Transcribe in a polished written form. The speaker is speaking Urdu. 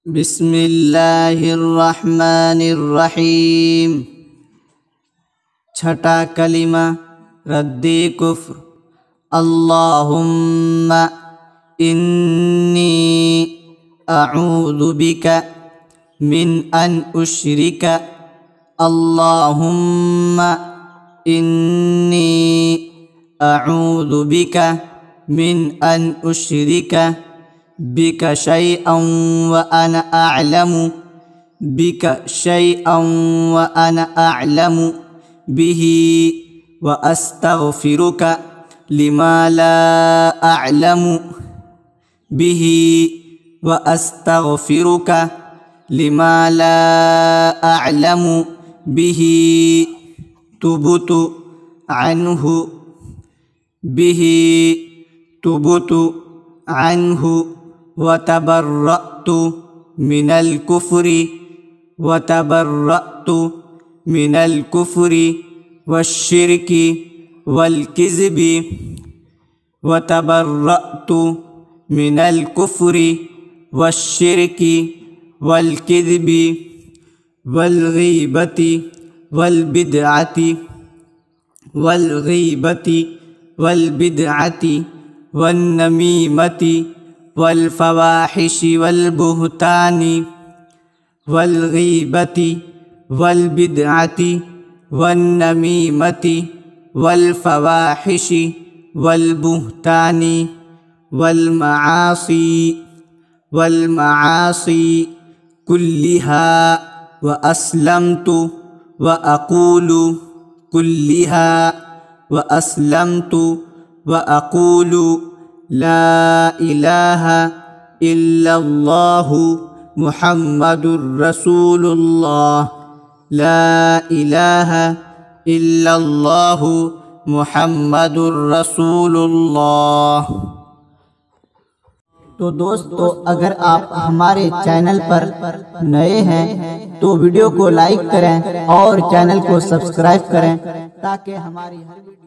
بسم اللہ الرحمن الرحیم۔ چھٹا کلمہ رد کفر۔ اللہم انی اعوذ بک من ان اشرک۔ اللہم انی اعوذ بک من ان اشرک بک شیئا وانا اعلم بک شیئا وانا اعلم به واستغفرک لما لا اعلم به واستغفرک لما لا اعلم به تبت عنه به تبت عنه وتبرأت من الكفر وتبرأت من الكفر والشرك والكذب وتبرأت من الكفر والشرك والكذب والغيبة والبدعة والنميمة والفواحش والبهتان والغيبة والبدعة والنميمة والفواحش والبهتان والمعاصي كلها وأسلمت وأقول كلها وأسلمت وأقول لا إله إلا الله محمد رسول الله لا إله إلا الله محمد رسول اللہ۔ تو دوستو، اگر آپ ہمارے چینل پر نئے ہیں تو ویڈیو کو لائک کریں اور چینل کو سبسکرائب کریں تاکہ ہماری ہر ویڈیو